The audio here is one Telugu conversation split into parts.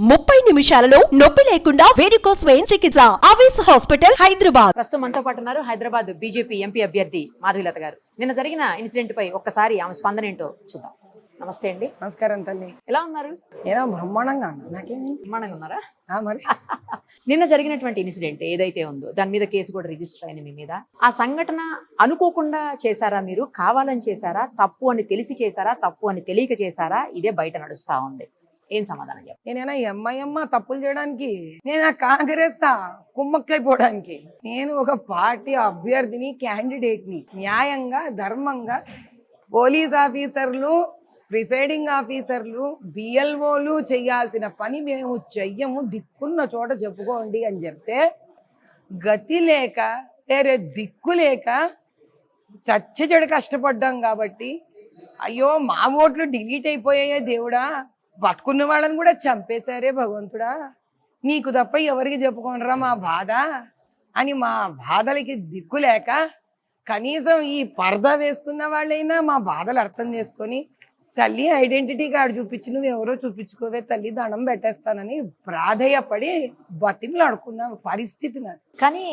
30 నిమిషాలలో నొప్పి లేకుండా వేడికోస్ స్వయం చికిత్స ఆవేశ హాస్పిటల్ హైదరాబాద్. ప్రస్తుతం మనతో పాటు ఉన్నారు హైదరాబాద్ బీజేపీ ఎంపీ అభ్యర్థి మాధవీలత గారు. నిన్న జరిగిన ఇన్సిడెంట్ పై ఒక్కసారి ఆమె స్పందన ఏంటో చూద్దాం. నమస్తే అండి. నమస్కారం తల్లి. ఎలా ఉన్నారు? ఏదో బ్రహ్మాండంగా నాకేమి బ్రహ్మాండంగా ఉన్నారా? మరి నిన్న జరిగినటువంటి ఇన్సిడెంట్ ఏదైతే ఉందో దాని మీద కేసు కూడా రిజిస్టర్ అయింది మీ మీద. ఆ సంఘటన అనుకోకుండా చేశారా, మీరు కావాలని చేశారా, తప్పు అని తెలిసి చేశారా, తప్పు అని తెలియక చేశారా? ఇదే బయట నడుస్తా ఉంది. ఏం సమాధానం చెప్పండి. నేనేనా ఎంఐఎమ్మ తప్పులు చేయడానికి, నేనా కాంగ్రెస్ కుమ్మక్కైపోవడానికి? నేను ఒక పార్టీ అభ్యర్థిని, క్యాండిడేట్ని. న్యాయంగా ధర్మంగా పోలీస్ ఆఫీసర్లు, ప్రిసైడింగ్ ఆఫీసర్లు, బిఎల్ఓలు చేయాల్సిన పని మేము చెయ్యము, దిక్కున్న చోట చెప్పుకోండి అని చెప్తే గతి లేక వేరే దిక్కు లేక చెడు కష్టపడ్డాం కాబట్టి అయ్యో మా ఓట్లు డిలీట్ అయిపోయాయే దేవుడా, బతుకున్న వాళ్ళని కూడా చంపేశారే భగవంతుడా, నీకు తప్ప ఎవరికి చెప్పుకోనరా మా బాధ అని మా బాధలకి దిక్కు లేక కనీసం ఈ పరదా వేసుకున్న వాళ్ళైనా మా బాధలు అర్థం చేసుకొని తల్లి ఐడెంటిటీ కార్డు చూపించి నువ్వు ఎవరో చూపించుకోవే తల్లి, దండం పెట్టేస్తానని ప్రాధేయపడి బతిమలు ఆడుకున్న పరిస్థితి నాది. కానీ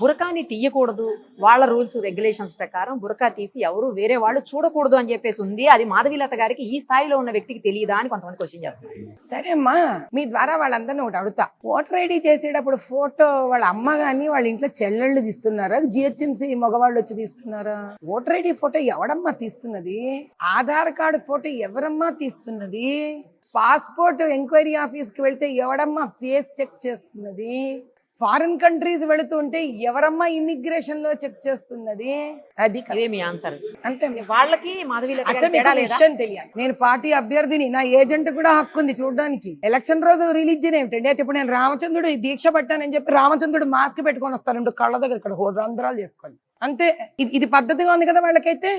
బురకాని తీయకూడదు, వాళ్ళ రూల్స్ రెగ్యులేషన్స్ ప్రకారం బురకా తీసి ఎవరు వేరే వాళ్ళు చూడకూడదు అని చెప్పేసి ఉంది. అది మాధవీలత గారికి ఈ స్థాయిలో ఉన్న వ్యక్తికి తెలియదా అని కొంతమంది క్వశ్చన్ చేస్తున్నారు. సరే అమ్మా, మీ ద్వారా వాళ్ళందరినీ ఒకటి అడుగుతా. ఓటర్ ఐడి చేసేటప్పుడు ఫోటో వాళ్ళ అమ్మ గాని వాళ్ళ ఇంట్లో చెల్లెళ్ళు తీస్తున్నారా, జిహెచ్ఎంసీ మగవాళ్ళు వచ్చి తీస్తున్నారా? ఓటర్ ఐడి ఫోటో ఎవడమ్మా తీస్తున్నది? ఆధార్ కార్డు ఫోటో ఎవరమ్మా తీస్తున్నది? పాస్పోర్ట్ ఎంక్వైరీ ఆఫీస్కి వెళ్తే ఎవడమ్మా ఫేస్ చెక్ చేస్తున్నది? ఫారిన్ కంట్రీస్ వెళుతుంటే ఎవరమ్మా ఇమిగ్రేషన్ లో చెక్ చేస్తున్నది? అది మీ ఆన్సర్. అంతే. వాళ్ళకి మాధవీలత విషయం తెలియాలి. నేను పార్టీ అభ్యర్థిని, నా ఏజెంట్ కూడా హక్కు ఉంది చూడడానికి. ఎలక్షన్ రోజు రిలీజియన్ ఏమిటండి? అయితే ఇప్పుడు నేను రామచంద్రుడు దీక్ష పట్టానని చెప్పి రామచంద్రుడు మాస్క్ పెట్టుకొని వస్తాను కళ్ళ దగ్గర, ఇక్కడ రంధ్రాలు చేసుకొని. అంతే. ఇది పద్ధతిగా ఉంది కదా వాళ్ళకైతే.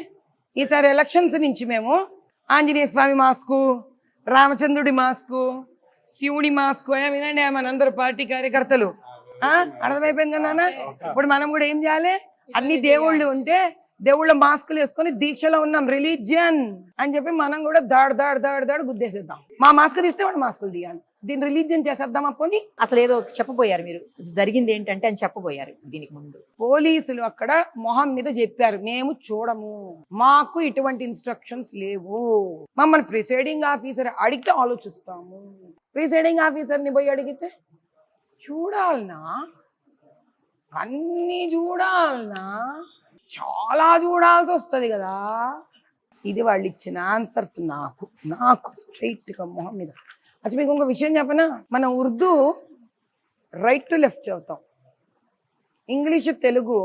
ఈసారి ఎలక్షన్స్ నుంచి మేము ఆంజనేయ స్వామి మాస్కు, రామచంద్రుడి మాస్కు, శివుడి మాస్కు వినండి మనందరూ పార్టీ కార్యకర్తలు. అర్థమైపోయింది కదా. ఇప్పుడు మనం కూడా ఏం చేయాలి? అన్ని దేవుళ్ళు ఉంటే దేవుళ్ళ మాస్కులు వేసుకొని దీక్షలో ఉన్నాం, రిలీజియన్ అని చెప్పి మనం కూడా దాడు గుద్దేసేద్దాం. మా మాస్క్ తీస్తే వాడు మాస్కులు తీయాలి. దీన్ని రిలీజియన్ చేసేద్దామా పోనీ? అసలు ఏదో చెప్పబోయారు మీరు, జరిగింది ఏంటంటే అని చెప్పబోయారు. దీనికి ముందు పోలీసులు అక్కడ మొహం మీద చెప్పారు, మేము చూడము, మాకు ఇటువంటి ఇన్స్ట్రక్షన్స్ లేవు, మమ్మల్ని ప్రిసైడింగ్ ఆఫీసర్ అడిగితే ఆలోచిస్తాము. ప్రిసైడింగ్ ఆఫీసర్ని పోయి అడిగితే చూడాలనా, అన్ని చూడాలనా, చాలా చూడాల్సి వస్తుంది కదా. ఇది వాళ్ళు ఇచ్చిన ఆన్సర్స్ నాకు స్ట్రైట్ గా మొహం మీద. అచ్చా, మీకు ఇంకో విషయం చెప్పనా? మనం ఉర్దూ రైట్ టు లెఫ్ట్ చదువుతాం, English Telugu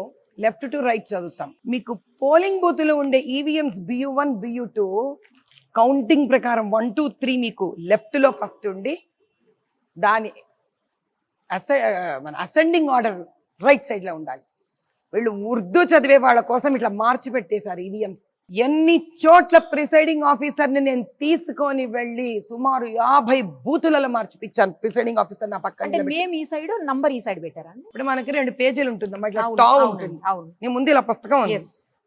left to right చదువుతాం. మీకు పోలింగ్ బూత్లో ఉండే ఈవీఎంస్ BU1 BU2 కౌంటింగ్ ప్రకారం 1 2 3 మీకు లెఫ్ట్ లో ఫస్ట్ ఉండి దాని అసెండింగ్ ఆర్డర్ రైట్ సైడ్ లో ఉండాలి. వీళ్ళు ఉర్దూ చదివే వాళ్ళ కోసం ఇట్లా మార్చి పెట్టేశారు ఈవీఎంస్. ఎన్ని చోట్ల ప్రిసైడింగ్ ఆఫీసర్ని నేను తీసుకొని వెళ్ళి సుమారు 50 బూతులలో మార్చిపించాను. ప్రిసైడింగ్ ఆఫీసర్ నా పక్కన ఈ సైడ్ నంబర్ ఈ సైడ్ పెట్టారా? ఇప్పుడు మనకి 2 పేజీలు ఉంటుంది, ఉంటుంది. నేను ముందు ఇలా పుస్తకం ఉంది,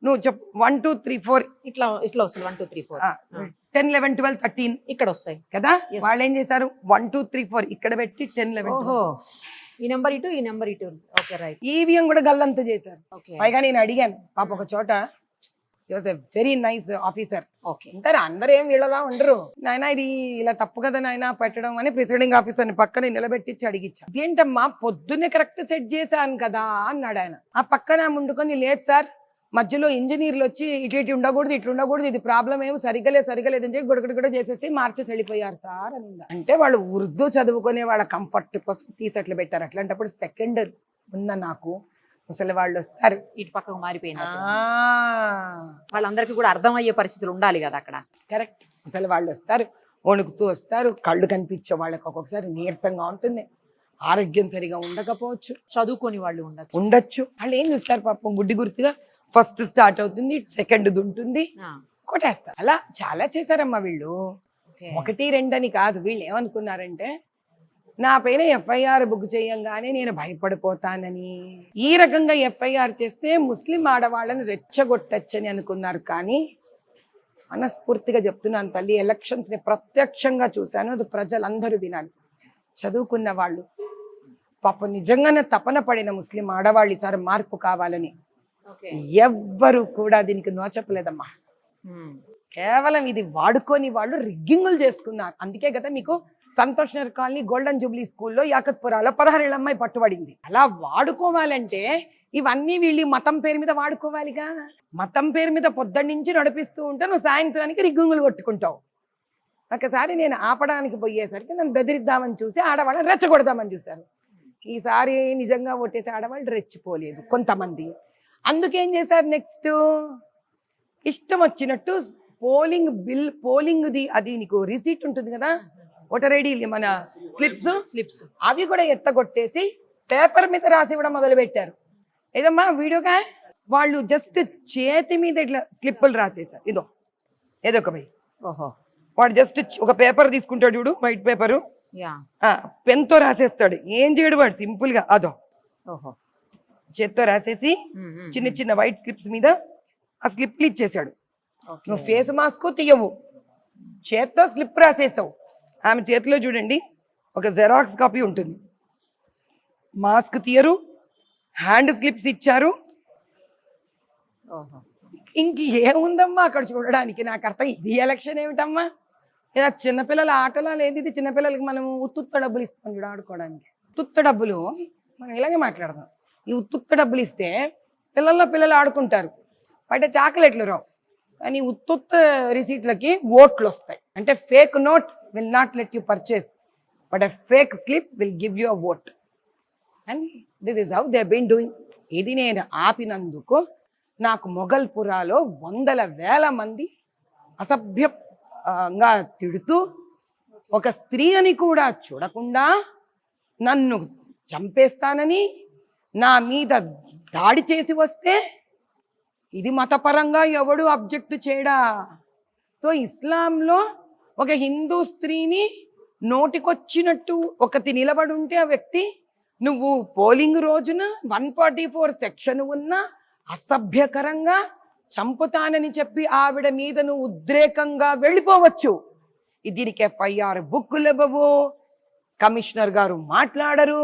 నువ్వు చెప్పు 1 2 3 4 ఇట్లా వస్తుంది. 1 2 3 4 10 11 12 13 ఇక్కడ వస్తాయి కదా. వాళ్ళు ఏం చేశారు? 1 2 3 4 ఇక్కడ పెట్టి 10 11 ఈ నెంబర్ ఇటు, ఈ నెంబర్ ఇటు. Okay, right. ఈవీఎం కూడా గల్లంతా చేశారు. పైగా నేను అడిగాను పాప ఒక చోట, వెరీ నైస్ ఆఫీసర్ అంటారు, అందరూ ఏం వీళ్ళలా ఉండరు నాయన, ఇది ఇలా తప్పు కదా నాయన పెట్టడం అని ప్రిసైడింగ్ ఆఫీసర్ని పక్కన నిలబెట్టించి అడిగించా. ఏంటమ్మా పొద్దున్నే కరెక్ట్ సెట్ చేశాను కదా అన్నాడు ఆయన. ఆ పక్కన ముందుకొని, లేదు సార్ మధ్యలో ఇంజనీర్లు వచ్చి ఇటు ఉండకూడదు, ఇటు ఉండకూడదు, ఇది ప్రాబ్లం ఏమో సరిగలేదు అని చెప్పి గుడగడ చేసేసి మార్చేసి వెళ్ళిపోయారు సార్ అని. అంటే వాళ్ళు ఉర్దూ చదువుకునే వాళ్ళ కంఫర్ట్ కోసం తీసట్లు పెట్టారు. అట్లాంటప్పుడు సెకండ్ ఉన్న నాకు ముసలి వాళ్ళు వస్తారు, ఇటు పక్కకు మారిపోయినా వాళ్ళందరికీ కూడా అర్థమయ్యే పరిస్థితులు ఉండాలి కదా అక్కడ. కరెక్ట్. ముసలి వాళ్ళు వస్తారు, వణుకుతూ వస్తారు, కళ్ళు కనిపించే వాళ్ళకి ఒక్కొక్కసారి నీరసంగా ఉంటుంది, ఆరోగ్యం సరిగా ఉండకపోవచ్చు, చదువుకొని వాళ్ళు ఉండొచ్చు. వాళ్ళు ఏం చూస్తారు పాపం, గుడ్డి గుర్తుగా ఫస్ట్ స్టార్ట్ అవుతుంది, సెకండ్ ఉంటుంది, కొట్టేస్తారు. అలా చాలా చేశారమ్మా వీళ్ళు. 1 2 అని కాదు. వీళ్ళు ఏమనుకున్నారంటే నా పైన ఎఫ్ఐఆర్ బుక్ చేయంగానే నేను భయపడిపోతానని, ఈ రకంగా ఎఫ్ఐఆర్ చేస్తే ముస్లిం ఆడవాళ్ళని రెచ్చగొట్టచ్చని అనుకున్నారు. కానీ మనస్ఫూర్తిగా చెప్తున్నాను తల్లి, ఎలక్షన్స్ ని ప్రత్యక్షంగా చూశాను, అది ప్రజలందరూ వినాలి. చదువుకున్న వాళ్ళు, పాపం నిజంగానే తపన పడిన ముస్లిం ఆడవాళ్ళు ఈసారి మార్పు కావాలని ఎవ్వరు కూడా దీనికి నోచపలేదమ్మా. కేవలం ఇది వాడుకొని వాళ్ళు రిగ్గింగులు చేసుకున్నారు. అందుకే కదా మీకు Santosh Nagar colony golden Jubilee స్కూల్లో యాకత్పురాలో 16 ఏళ్ళ అమ్మాయి పట్టుబడింది. అలా వాడుకోవాలంటే ఇవన్నీ వీళ్ళు మతం పేరు మీద వాడుకోవాలిగా. మతం పేరు మీద పొద్దున్న నుంచి నడిపిస్తూ ఉంటే నువ్వు సాయంత్రానికి రిగ్గింగులు కొట్టుకుంటావు. ఒకసారి నేను ఆపడానికి పోయేసరికి నన్ను బెదిరిద్దామని చూసి ఆడవాళ్ళని రెచ్చగొడదామని చూశారు. ఈసారి నిజంగా ఓటేసి ఆడవాళ్ళు రెచ్చిపోలేదు కొంతమంది. అందుకేం చేశారు, నెక్స్ట్ ఇష్టం వచ్చినట్టు పోలింగ్ది అది నీకు రిసీట్ ఉంటుంది కదా, ఓటర్ ఐడి మన స్లిప్స్ అవి కూడా ఎత్తగొట్టేసి పేపర్ మీద రాసి ఇవ్వడం మొదలు పెట్టారు. ఏదమ్మా వీడియోగా వాళ్ళు జస్ట్ చేతి మీద ఇట్లా స్లిప్పులు రాసేసారు. ఏదో ఒక భయ్ వాడు జస్ట్ ఒక పేపర్ తీసుకుంటాడు చూడు, వైట్ పేపరు, పెన్తో రాసేస్తాడు. ఏం చేయడు వాడు, సింపుల్ గా చేత్తో రాసేసి చిన్న చిన్న వైట్ స్లిప్స్ మీద ఆ స్లిప్లు ఇచ్చేసాడు. నువ్వు ఫేస్ మాస్క్ తీయవు, చేత్తో స్లిప్ రాసేసావు. ఆమె చేతిలో చూడండి ఒక జెరాక్స్ కాపీ ఉంటుంది. మాస్క్ తీయరు, హ్యాండ్ స్లిప్స్ ఇచ్చారు. ఇంక ఏముందమ్మా అక్కడ చూడడానికి? నాకు అర్థం ఇది ఎలక్షన్ ఏమిటమ్మా? లేదా చిన్నపిల్లల ఆటలా లేదు ఇది. చిన్నపిల్లలకి మనం ఉత్తుత్త డబ్బులు ఇస్తాం చూడ ఆడుకోవడానికి. ఉత్తుత్త డబ్బులు మనం ఇలాగే మాట్లాడదాం. ఈ ఉత్తుత్త డబ్బులు ఇస్తే పిల్లలు ఆడుకుంటారు, బయట చాక్లెట్లు రావు. కానీ ఉత్తుత్త రిసీట్లకి ఓట్లు వస్తాయి. అంటే fake note will not let you purchase, but a fake slip will give you a vote. And this is how they been doing. ఇది నేను ఆపినందుకు నాకు మొగల్పురాలో 100,000 మంది అసభ్యంగా తిడుతూ, ఒక స్త్రీ అని కూడా చూడకుండా నన్ను చంపేస్తానని నా మీద దాడి చేసి వస్తే ఇది మతపరంగా ఎవడు అబ్జెక్ట్ చేయడా? సో ఇస్లాంలో ఒక హిందూ స్త్రీని నోటికొచ్చినట్టు ఒకటి నిలబడి ఉంటే ఆ వ్యక్తి, నువ్వు పోలింగ్ రోజున 144 సెక్షన్ ఉన్న అసభ్యకరంగా చంపుతానని చెప్పి ఆవిడ మీద నువ్వు ఉద్రేకంగా వెళ్ళిపోవచ్చు. దీనికి FIR బుక్కులు ఇవ్వవు, కమిషనర్ గారు మాట్లాడరు,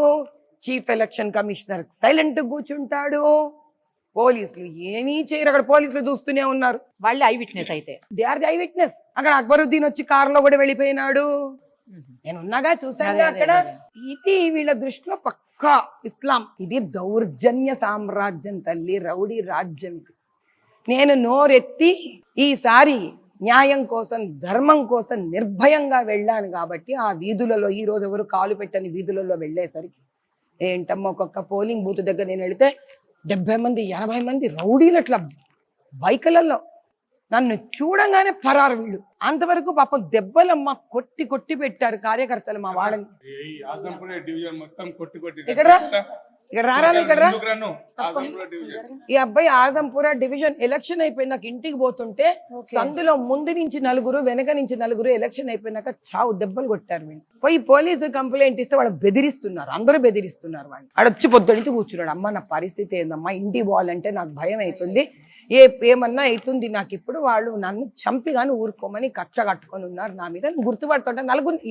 చీఫ్ ఎలక్షన్ కమిషనర్ సైలెంట్ కూర్చుంటాడు, పోలీసులు ఏమీ చేయరు. అక్కడ పోలీసులు చూస్తూనే ఉన్నారు. వాళ్ళు ఐ విట్నెస్ అయితే they are the eye witness. అక్కడ అక్బరుద్దీన్ వచ్చి కారులో కూడా వెళ్ళిపోయినాడు. నేను ఉన్నాగా, చూసాగా అక్కడ. ఇది వీళ్ళ దృష్టిలో పక్కా ఇస్లాం. ఇది దౌర్జన్య సామ్రాజ్యం తల్లి, రౌడీ రాజ్యం ఇది. నేను నోరెత్తి ఈసారి న్యాయం కోసం, ధర్మం కోసం నిర్భయంగా వెళ్ళాను కాబట్టి ఆ వీధులలో, ఈ రోజు ఎవరు కాలు పెట్టని వీధులలో వెళ్ళేసరికి ఏంటమ్మా, ఒక్కొక్క పోలింగ్ బూత్ దగ్గర నేను వెళితే 70 మంది 80 మంది రౌడీలు అట్లా బైకులలో నన్ను చూడంగానే పరారు వీళ్ళు. అంతవరకు పాపం దెబ్బలమ్మ కొట్టి పెట్టారు కార్యకర్తలు మా వాళ్ళని. ఇక్కడ రారా, ఇక్కడ రా. ఈ అబ్బాయి ఆజంపుర డివిజన్ ఎలక్షన్ అయిపోయినాక ఇంటికి పోతుంటే సందులో ముందు నుంచి 4 వెనక నుంచి 4 ఎలక్షన్ అయిపోయినాక చావు దెబ్బలు కొట్టారు వీళ్ళు. పోయి పోలీసు కంప్లైంట్ ఇస్తే వాళ్ళు బెదిరిస్తున్నారు, అందరూ బెదిరిస్తున్నారు. వాళ్ళు ఆడొచ్చి పొద్దునికి కూర్చున్నాడు. అమ్మ నా పరిస్థితి ఏందమ్మా, ఇంటికి పోవాలంటే నాకు భయం అవుతుంది, ఏమన్నా అవుతుంది నాకు ఇప్పుడు. వాళ్ళు నన్ను చంపి కానీ ఊరుకోమని కక్ష కట్టుకొని ఉన్నారు నా మీద. గుర్తుపడతాడు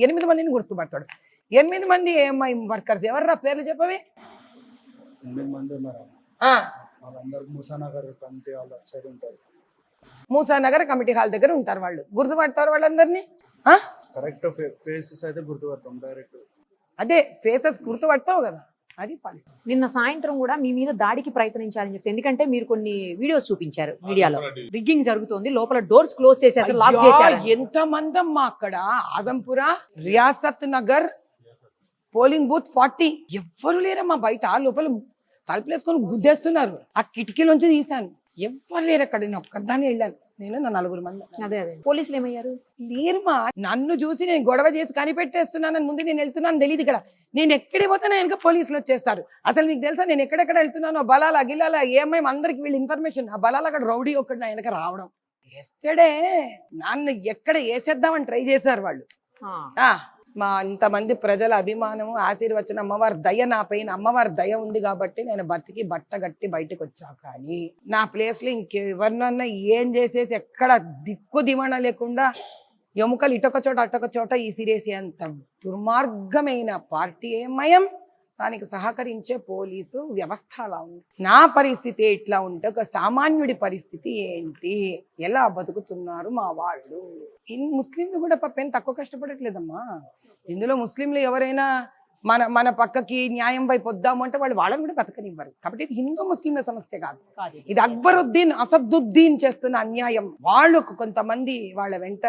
8 మందిని గుర్తుపడతాడు. 8 మంది ఏఎంఐ వర్కర్స్. ఎవర్రా పేర్లు చెప్పవే? 8 మంది ఉన్నారు. వాళ్ళందరూ మూసానగర్ కమిటీ హాల్ సైడ్ ఉంటారు. మూసానగర్ కమిటీ హాల్ దగ్గర ఉంటారు వాళ్ళు. గుర్తుపడతారు వాళ్ళందరినీ. కరెక్ట్ ఫేసెస్ అయితే గుర్తుపడతాం డైరెక్ట్. అదే ఫేసెస్ గుర్తుపడతావు కదా, అది పరిస్థితి. నిన్న సాయంత్రం కూడా మీ మీద దాడికి ప్రయత్నించాలని చెప్పి, ఎందుకంటే మీరు కొన్ని వీడియోస్ చూపించారు మీడియాలో, రిగ్గింగ్ జరుగుతుంది, లోపల డోర్స్ క్లోజ్ చేసేసి లాక్ చేశారు. ఎంత మంది అమ్మా అక్కడ. Azampura, Riyasat Nagar polling booth 40. ఎవ్వరు లేరమ్మా బయట. లోపల తలుపులేసుకొని గుద్దేస్తున్నారు. ఆ కిటికీలోంచి తీశాను, ఎవ్వరు లేరు అక్కడ. నేను ఒక్కదాన్ని వెళ్ళాను, నేను నా 4 మంది. అదే పోలీసులు ఏమయ్యారు? లేరుమా. నన్ను చూసి నేను గొడవ చేసి కనిపెట్టేస్తున్నానని ముందు నేను వెళ్తున్నాను తెలియదు. ఇక్కడ నేను ఎక్కడికి పోతే వెనక పోలీసులు వచ్చేస్తారు. అసలు మీకు తెలుసా నేను ఎక్కడెక్కడ వెళ్తున్నానో, బలాల గిలాల ఏమై అందరికి వీళ్ళు ఇన్ఫర్మేషన్. ఆ బలాల అక్కడ రౌడీ ఒకటి నా వెనక రావడం. ఎస్టర్డే నన్ను ఎక్కడ వేసేద్దామని ట్రై చేశారు వాళ్ళు. మా ఇంతమంది ప్రజల అభిమానము, ఆశీర్వచనం, అమ్మవారి దయ నా పైన, అమ్మవారి దయ ఉంది కాబట్టి నేను బతికి బట్ట గట్టి బయటకు వచ్చా. కానీ నా ప్లేస్లో ఇంకెవరినన్నా ఏం చేసేసి ఎక్కడ దిక్కు దివణ లేకుండా ఎముకలు ఇటొక చోట అటొక చోట ఈసిరేసి అంత దుర్మార్గమైన పార్టీ మయం, దానికి సహకరించే పోలీసు వ్యవస్థ అలా ఉంది. నా పరిస్థితి ఎట్లా ఉంటే ఒక సామాన్యుడి పరిస్థితి ఏంటి, ఎలా బతుకుతున్నారు మా వాళ్ళు? ముస్లింలు కూడా పాపం తక్కువ కష్టపడట్లేదమ్మా. ఇందులో ముస్లింలు ఎవరైనా మన పక్కకి న్యాయం వైపు వద్దాము అంటే వాళ్ళని కూడా బతకనివ్వరు. కాబట్టి ఇది హిందూ ముస్లింల సమస్య కాదు, ఇది అక్బరుద్దీన్ అసదుద్దీన్ చేస్తున్న అన్యాయం. వాళ్ళు కొంతమంది వాళ్ళ వెంట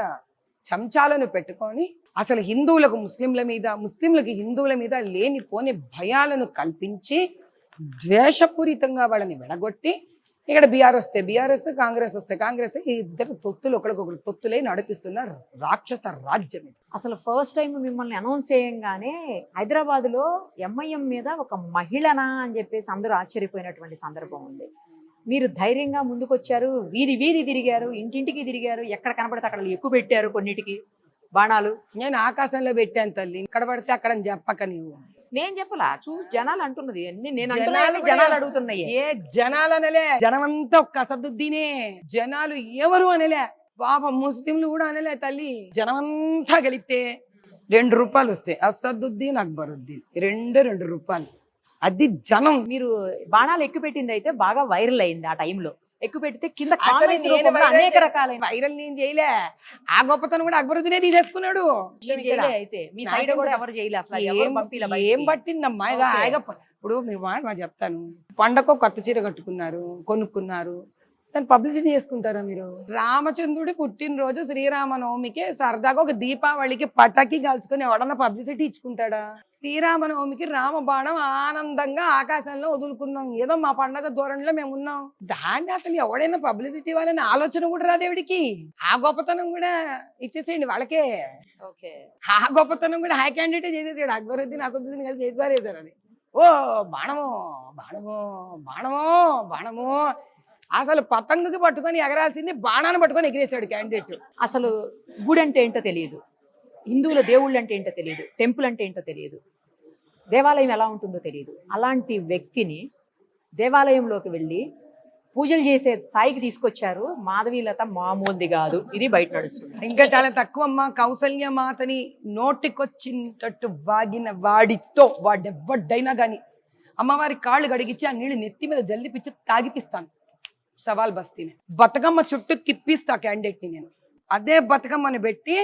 చెంచాలను పెట్టుకొని అసలు హిందువులకు ముస్లింల మీద, ముస్లింలకు హిందువుల మీద లేనిపోని భయాలను కల్పించి ద్వేషపూరితంగా వాళ్ళని విడగొట్టి ఇక్కడ బీఆర్ వస్తే బీఆర్ఎస్, కాంగ్రెస్ వస్తే కాంగ్రెస్, ఈ ఇద్దరు తొత్తులు ఒకరికొకరు తొత్తులై నడిపిస్తున్న రాక్షస రాజ్యం ఇది. అసలు ఫస్ట్ టైం మిమ్మల్ని అనౌన్స్ చేయంగానే హైదరాబాద్లో ఎంఐఎం మీద ఒక మహిళనా అని చెప్పేసి అందరూ ఆశ్చర్యపోయినటువంటి సందర్భం ఉంది. మీరు ధైర్యంగా ముందుకొచ్చారు, వీధి వీధి తిరిగారు, ఇంటింటికి తిరిగారు, ఎక్కడ కనపడితే అక్కడ ఎక్కువ పెట్టారు కొన్నిటికి బాణాలు. నేను ఆకాశంలో పెట్టాను తల్లి, ఇక్కడ పడితే అక్కడ చెప్పక నీవు. నేను చెప్పలా, జనాలు అంటున్నది నేను అంటున్నా, జనాలు అడుగుతున్నాయి. ఏ జనాలు అనలే, జనమంతా ఒక్క అసదుద్దీనే. జనాలు ఎవరు అనలే, పాప ముస్లింలు కూడా అనలే తల్లి. జనమంతా కలిపితే 2 రూపాయలు వస్తాయి. అసదుద్దీన్, అక్బరుద్దీన్, 2 రూపాయలు. అది జనం. మీరు బాణాలు ఎక్కువ పెట్టింది అయితే బాగా వైరల్ అయింది. ఆ టైంలో ఎక్కువ పెడితే కింద అనేక రకాలైన వైరల్ నేను చేయలే. ఆ గొప్పతనం కూడా అక్బరుద్దీనే తీసేసుకున్నాడు. అయితే మీ సైడ్ కూడా ఎవరు చేయలే అసలు. ఏం పట్టిందమ్మా? ఇప్పుడు మీ మాట చెప్తాను. పండగ కొత్త చీర కట్టుకున్నారు, కొనుక్కున్నారు, దాన్ని పబ్లిసిటీ చేసుకుంటారా మీరు? రామచంద్రుడి పుట్టినరోజు శ్రీరామనవమికి సరదాగా ఒక దీపావళికి పటాకి కాల్చుకొని ఎవడన్నా పబ్లిసిటీ ఇచ్చుకుంటాడా? శ్రీరామనవమికి రామబాణం ఆనందంగా ఆకాశంలో వదులుకున్నాం, ఏదో మా పండగ ధోరణిలో మేము ఉన్నాం. దాన్ని అసలు ఎవడైనా పబ్లిసిటీ వాళ్ళని ఆలోచన కూడా రాదేవిడికి. ఆ గొప్పతనం కూడా ఇచ్చేసేయండి వాళ్ళకే. ఆ గొప్పతనం కూడా హై క్యాండిడేట్ చేసేసాడు. అక్బరుద్దీన్, అసదుద్దీన్ కలిసి చేసి పారేశారు. అది ఓ బాణము బాణము బాణము బాణము. అసలు పతంగుకి పట్టుకొని ఎగరాల్సింది బాణాన్ని పట్టుకొని ఎగిరేసాడు క్యాండిడేట్. అసలు గుడి అంటే ఏంటో తెలియదు, హిందువుల దేవుళ్ళు అంటే ఏంటో తెలియదు, టెంపుల్ అంటే ఏంటో తెలియదు, దేవాలయం ఎలా ఉంటుందో తెలియదు. అలాంటి వ్యక్తిని దేవాలయంలోకి వెళ్ళి పూజలు చేసే స్థాయికి తీసుకొచ్చారు. మాధవీలత మామూలుది కాదు, ఇది బయట నడుస్తుంది. ఇంకా చాలా తక్కువ అమ్మ. కౌసల్య మాతని నోటికొచ్చినట్టు వాగిన వాడితో వాడెవ్వడైనా కానీ అమ్మవారి కాళ్ళు గడిగించి ఆ నీళ్ళు నెత్తి మీద జల్లిపిచ్చి తాగిపిస్తాను. సవాల్ బస్తీని బతుకమ్మ చుట్టూ తిప్పిస్తా క్యాండిడేట్ ని నేను. అదే బతుకమ్మని పెట్టి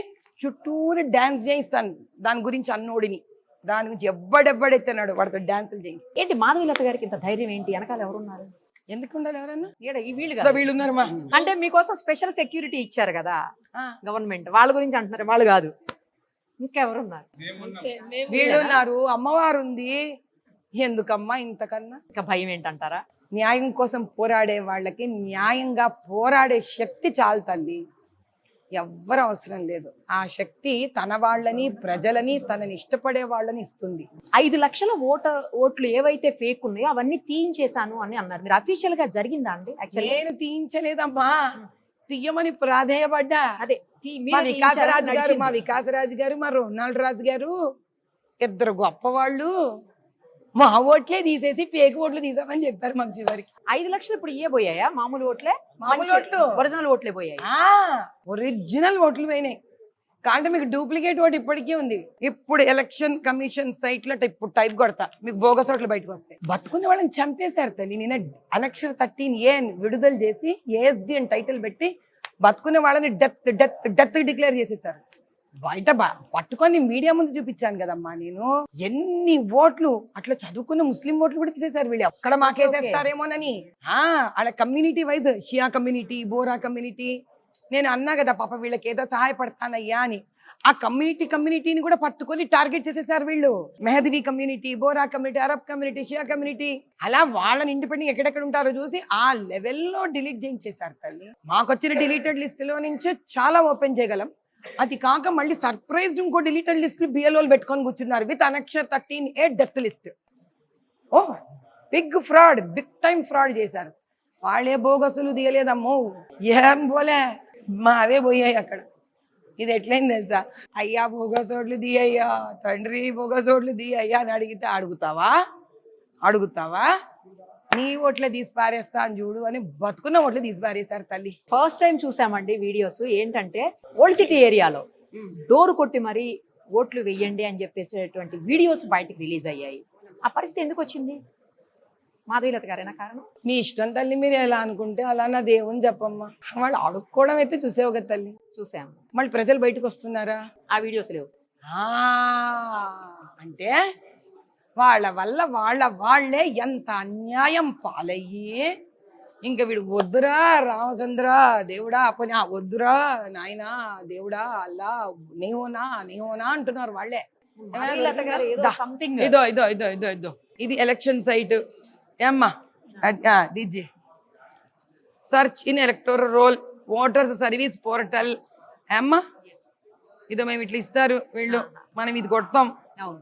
చుట్టూరు డాన్స్ చేయిస్తాను. దాని గురించి అన్నోడిని, దాని గురించి ఎవడెవ్వడెత్తన్నాడు వాడితో డాన్సులు చేయిస్తాను. ఏంటి మాధవీలత గారికి ఇంత ధైర్యం ఏంటి? వెనకాల ఎవరున్నారు? ఎందుకుండాలి ఎవరన్నా? వీళ్ళున్నారమ్మా. అంటే మీకోసం స్పెషల్ సెక్యూరిటీ ఇచ్చారు కదా గవర్నమెంట్, వాళ్ళ గురించి అంటున్నారు. వాళ్ళు కాదు, ఇంకెవరున్నారు? వీళ్ళున్నారు, అమ్మవారు ఉంది. ఎందుకమ్మా ఇంతకన్నా? ఇంకా భయం ఏంటంటారా? న్యాయం కోసం పోరాడే వాళ్ళకి న్యాయంగా పోరాడే శక్తి చాలు తల్లి, ఎవ్వరు అవసరం లేదు. ఆ శక్తి తన వాళ్ళని, ప్రజలని, తనని ఇష్టపడే వాళ్ళని ఇస్తుంది. 5 లక్షల ఓట్లు ఏవైతే ఫేక్ ఉన్నాయో అవన్నీ తీయించేశాను అని అన్నారు. మీరు అఫీషియల్ గా జరిగిందా అండి? నేను తీయించలేదమ్మా, తీయమని ప్రాధేయపడ్డా. అదే మా వికాసరాజు గారు, మా రొనాల్డ్ రాజు గారు, ఇద్దరు గొప్పవాళ్ళు మా ఓట్లే తీసేసి ఫేక్ ఓట్లు తీసామని చెప్పారు మాకు చివరికి. 5 లక్షలు ఇప్పుడు ఇయ్యబోయాయా? మామూలు ఓట్లే, మామూలు ఓట్లు, ఒరిజినల్ ఓట్లే పోయాయి. ఒరిజినల్ ఓట్లు పోయినాయి. కానీ మీకు డూప్లికేట్ ఓటు ఇప్పటికీ ఉంది. ఇప్పుడు ఎలక్షన్ కమిషన్ సైట్ లో ఇప్పుడు టైప్ కొడతా, మీకు బోగస్ ఓట్లు బయటకు వస్తాయి. బతుకున్న వాళ్ళని చంపేశారు తల్లి. నిన్న అనక్షర 13A విడుదల చేసి ASD అని టైటిల్ పెట్టి బతుకున్న వాళ్ళని డెత్ డెత్ డెత్ డిక్లేర్ చేసేసారు. బయట పట్టుకొని మీడియా ముందు చూపించాను కదమ్మా నేను. ఎన్ని ఓట్లు అట్లా చదువుకున్న ముస్లిం ఓట్లు కూడా తీసేశారు వీళ్ళు. అక్కడ మాకేసేస్తారేమోనని. వాళ్ళ కమ్యూనిటీ వైజ్ షియా కమ్యూనిటీ, బోరా కమ్యూనిటీ, నేను అన్నా కదా పాప వీళ్ళకి ఏదో సహాయపడతానయ్యా అని. ఆ కమ్యూనిటీని కూడా పట్టుకొని టార్గెట్ చేసేసారు వీళ్ళు. Mahdavi community, Bohra community, Arab community, Shia community, అలా వాళ్ళని ఇండిపెండెంట్ ఎక్కడెక్కడ ఉంటారో చూసి ఆ లెవెల్లో డిలీట్ చేయించేశారు తల్లి. మాకొచ్చిన డిలీటెడ్ లిస్ట్ లో నుంచి చాలా ఓపెన్ చేయగలం. అది కాక మళ్ళీ సర్ప్రైజ్డ్ ఇంకో డిలీటెడ్ లిస్ట్ బిఎల్ఓలు పెట్టుకొని కూర్చున్నారు with annexure 13A death list. Oh big fraud, big time fraud చేశారు. వాళ్ళే బోగసులు తీయలేదమ్మో, ఏం పోలే మావే పోయాయి అక్కడ. ఇది ఎట్లయింది తెలుసా? అయ్యా బోగసోట్లు తీయ్యా, తండ్రి బోగసోట్లు తీయ్యా అని అడుగుతావా? నీ ఓట్లే తీసి పారేస్తా అని చూడు అని బతుకున్న ఓట్లు తీసి పారేశారు తల్లి. ఫస్ట్ టైం చూసామండి వీడియోస్. ఏంటంటే ఓల్డ్ సిటీ ఏరియాలో డోరు కొట్టి మరి ఓట్లు వెయ్యండి అని చెప్పేసేటువంటి వీడియోస్ బయటకు రిలీజ్ అయ్యాయి. ఆ పరిస్థితి ఎందుకు వచ్చింది? మాధవీలత గారేనా కారణం? మీ ఇష్టం తల్లి, మీరు ఎలా అనుకుంటే అలా నా దేవుని చెప్పమ్మా. వాళ్ళు అడుక్కోవడం అయితే చూసేవు కదా తల్లి. చూసాము. మళ్ళీ ప్రజలు బయటకు వస్తున్నారా? ఆ వీడియోస్ లేవు. ఆ, అంటే వాళ్ళ వల్ల వాళ్ళే ఎంత అన్యాయం పాలయ్యి ఇంకా వీడు వద్దురా రామచంద్ర దేవుడా పని వద్దురా నాయనా దేవుడా అల్లా నీహోనా అంటున్నారు వాళ్ళే. మాధవీలత గారు ఏదో దా. something. ఇదో ఇది ఎలక్షన్ సైట్ ఏమ్మా దీజీ search in electoral roll voters service portal ఏమ్మా ఇదో మేము ఇట్లా ఇస్తారు వీళ్ళు, మనం ఇది కొడతాం, అవును.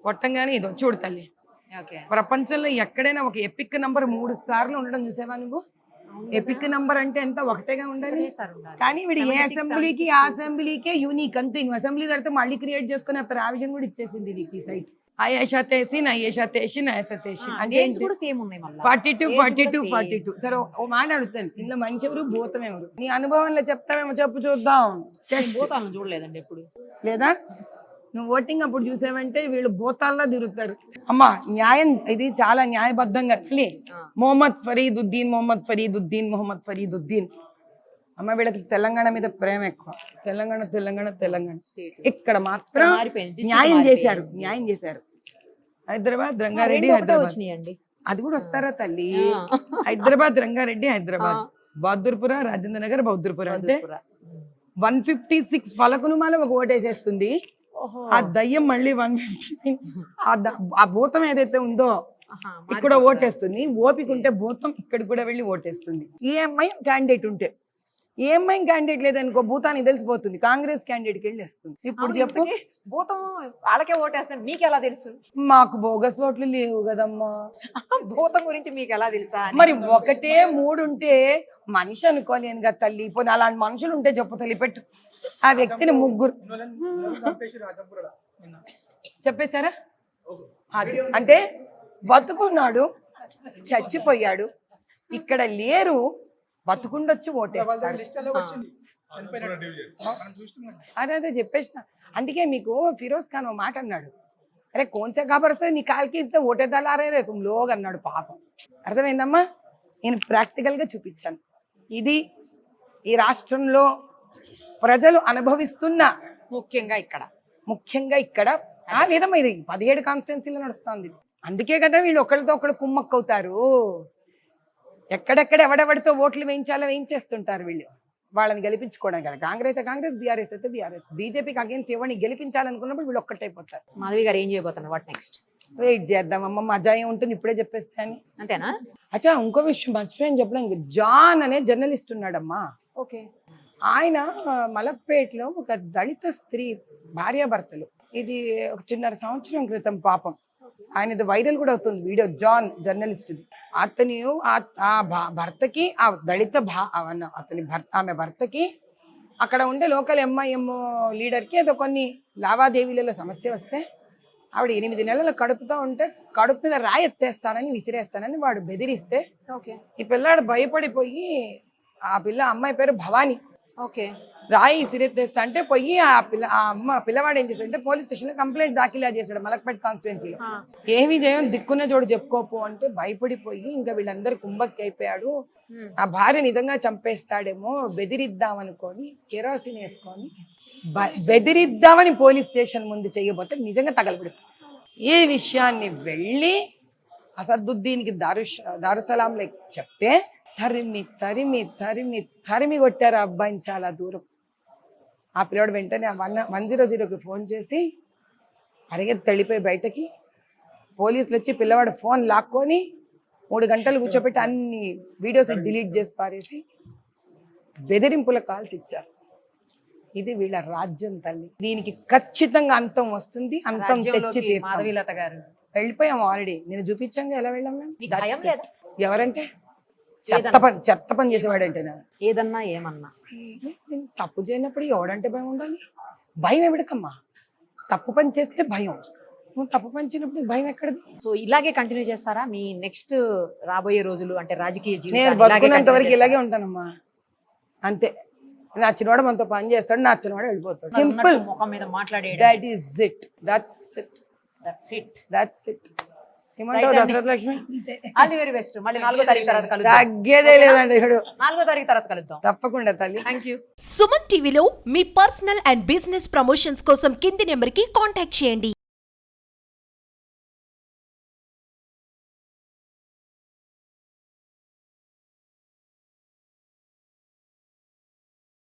కొట్టంగానే ఇదో చూడు తల్లి. ఓకే. ప్రపంచంలో ఎక్కడైనా ఒక ఎపిక్ నంబర్ 3 సార్లు ఉండడం చూసావా నువ్వు? ఎపిక్ నంబర్ అంటే ఎంత ఒకటేగా ఉండాలి. కానీ వీడు ఏ అసెంబ్లీకి ఆ అసెంబ్లీకే యూనిక్ అంతే. నువ్వు అసెంబ్లీ కడితే మళ్ళీ క్రియేట్ చేసుకునే ప్రావిజన్ కూడా ఇచ్చేసింది నీకు ఈ సైట్. ఐషా తేసిన్ అంటే 42. సరే ఓ మాట అడుగుతాను, ఇందులో మంచి ఎవరు భూతం ఎవరు? నీ అనుభవంలో చెప్తావేమో చెప్పు చూద్దాం. భూతాలను చూడలేదండి ఎప్పుడు. లేదా నువ్వు ఓటింగ్ అప్పుడు చూసావంటే వీళ్ళు భూతాల్లో తిరుగుతారు. అమ్మా న్యాయం ఇది చాలా న్యాయబద్ధంగా మొహమ్మద్ ఫరీదుద్దీన్. అమ్మ వీళ్ళకి తెలంగాణ మీద ప్రేమ ఎక్కువ. తెలంగాణ ఇక్కడ మాత్రం న్యాయం చేశారు. హైదరాబాద్ రంగారెడ్డి వచ్చినాయండి. అది కూడా వస్తారా తల్లి? హైదరాబాద్ రంగారెడ్డి బహదూర్పుర రాజేంద్ర నగర్ బహదూర్పుర అంటే 156 ఫలకునుమాల ఒక ఓటేసేస్తుంది. ఆ దయ్యం మళ్ళీ 159 ఆ భూతం ఏదైతే ఉందో ఇక్కడ ఓటేస్తుంది. ఓపిక ఉంటే భూతం ఇక్కడ కూడా వెళ్ళి ఓటేస్తుంది. ఈఎంఐ క్యాండిడేట్ ఉంటే, ఈఎంఐ క్యాండిడేట్ లేదనుకో భూతానికి తెలిసిపోతుంది, కాంగ్రెస్ క్యాండిడేట్కి వెళ్ళి వేస్తుంది. ఇప్పుడు చెప్పు, భూతం వాళ్ళకే ఓటేస్తుంది మీకు ఎలా తెలుసు? మాకు బోగస్ ఓట్లు లేవు కదమ్మా. భూతం గురించి మీకు ఎలా తెలుసా? మరి 1, 3 ఉంటే మనిషి అనుకోలేను కదా తల్లి. ఇప్పుడు అలాంటి మనుషులు ఉంటే చెప్పు తల్లి, పెట్టు. ఆ వ్యక్తిని 3 చెప్పేశారా? అంటే బతుకున్నాడు, చచ్చిపోయాడు, ఇక్కడ లేరు, బతుకుండొచ్చి ఓటేస్తారు. అదే చెప్పేసిన. అందుకే మీకు ఫిరోజ్ ఖాన్ ఓ మాట అన్నాడు, అరే కోన్సే ఖబర్సే నీ కాల్కి ఇస్తే ఓటేదాలారే తుమ్ లోగ్ అన్నాడు. పాపం అర్థమైందమ్మా? నేను ప్రాక్టికల్గా చూపించాను. ఇది ఈ రాష్ట్రంలో ప్రజలు అనుభవిస్తున్న ముఖ్యంగా ఇక్కడ లేదమ్మా, ఇది 17 కాన్స్టిట్యున్సీలో నడుస్తుంది. అందుకే కదా వీళ్ళు ఒకరితో ఒకరు కుమ్మక్కవుతారు. ఎక్కడెక్కడ ఎవడెవడితో ఓట్లు వేయించేస్తుంటారు వీళ్ళు, వాళ్ళని గెలిపించుకోవడం కదా. కాంగ్రెస్ బీఆర్ఎస్ అయితే బీఆర్ఎస్. బీజేపీకి అగేన్స్ట్ ఎవరిని గెలిపించాలనుకున్నప్పుడు వీళ్ళు ఒక్కటైపోతారు. మాధవి గారు ఏం చేయబోతున్నారు? What next? వెయిట్ చేద్దామమ్మ, మజా ఉంటుంది ఇప్పుడే చెప్పేస్తే అని. అంతేనా? అచ్చా ఇంకో విషయం మర్చిపోయాను చెప్పడం. జాన్ అనే జర్నలిస్ట్ ఉన్నాడమ్మా. ఓకే. ఆయన మలక్పేటలో ఒక దళిత స్త్రీ భార్యాభర్తలు, ఇది 1.5 సంవత్సరం క్రితం పాపం ఆయనది వైరల్ కూడా అవుతుంది వీడియో. జాన్ జర్నలిస్ట్, అతని భర్తకి ఆ దళిత ఆమె భర్తకి అక్కడ ఉండే లోకల్ ఎంఐఎం లీడర్కి ఏదో కొన్ని లావాదేవీలలో సమస్య వస్తే ఆవిడ 8 నెలలు కడుపుతో ఉంటే కడుపు మీద రాయి ఎత్తేస్తానని విసిరేస్తానని వాడు బెదిరిస్తే ఈ పిల్లాడు భయపడిపోయి, ఆ అమ్మాయి పేరు భవానీ, రాయి విసిరెత్తేస్తా అంటే పోయి ఆ పిల్లవాడు ఏం చేశాడంటే పోలీస్ స్టేషన్ లో కంప్లైంట్ దాఖిలా చేశాడు మలక్పేట కాన్స్టిట్యున్సీలో. ఏమి చేయం దిక్కున్న చోటు చెప్పుకోపో అంటే భయపడిపోయి ఇంకా వీళ్ళందరూ కుంభక్కి అయిపోయాడు. ఆ భార్య నిజంగా చంపేస్తాడేమో బెదిరిద్దాం అనుకొని కెరోసిన్ వేసుకొని బెదిరిద్దామని పోలీస్ స్టేషన్ ముందు చేయబోతే నిజంగా తగలబడిపోయాడు. ఈ విషయాన్ని వెళ్ళి అసదుద్దీన్కి దారుసలాంలో చెప్తే తరిమి కొట్టారు ఆ అబ్బాయిని చాలా దూరం. ఆ పిల్లవాడు వెంటనే 100కి ఫోన్ చేసి పరిగెత్తి వెళ్ళిపోయి బయటకి. పోలీసులు వచ్చి పిల్లవాడు ఫోన్ లాక్కొని 3 గంటలు కూర్చోబెట్టి అన్ని వీడియోస్ డిలీట్ చేసి పారేసి బెదిరింపుల కాల్స్ ఇచ్చారు. ఇది వీళ్ళ రాజ్యం తల్లి. దీనికి ఖచ్చితంగా అంతం వస్తుంది, అంతం తెచ్చి వెళ్ళిపోయాం ఆల్రెడీ. నేను చూపించాను ఎలా వెళ్ళాం మేము. ఎవరంటే చెత్త పని చేసేవాడంటేనా? ఏదన్నా ఏమన్నా తప్పు చేయనప్పుడు ఎవడంటే భయం ఉండాలి? భయం ఎవడికమ్మా? తప్పు పని చేస్తే భయం, నువ్వు తప్పు పని చేయనప్పుడు భయం ఎక్కడిది? సో ఇలాగే కంటిన్యూ చేస్తారా మీ నెక్స్ట్ రాబోయే రోజులు? అంటే రాజకీయ జీవితం నేను బతుకున్నంత వరకు ఇలాగే ఉంటానమ్మా, అంతే. నచ్చినవాడు మనతో పని చేస్తాడు, నచ్చినవాడు వెళ్ళిపోతాడు. సింపుల్. ఉన్నట్టు ముఖం మీద మాట్లాడేయడం. That is it. That's it. That's it. That's it. ఏమంటావు Dasharatha Lakshmi? All the very best. మళ్ళీ 4వ తారీఖు తర్వాత కలుద్దాం. తగ్గేదే లేదండి ఇప్పుడు. 4వ తారీఖు తర్వాత కలుద్దాం. తప్పకుండా తల్లి. Thank you. సుమన్ టీవీలో మీ పర్సనల్ అండ్ బిజినెస్ ప్రమోషన్స్ కోసం కింది నెంబర్కి కాంటాక్ట్ చేయండి.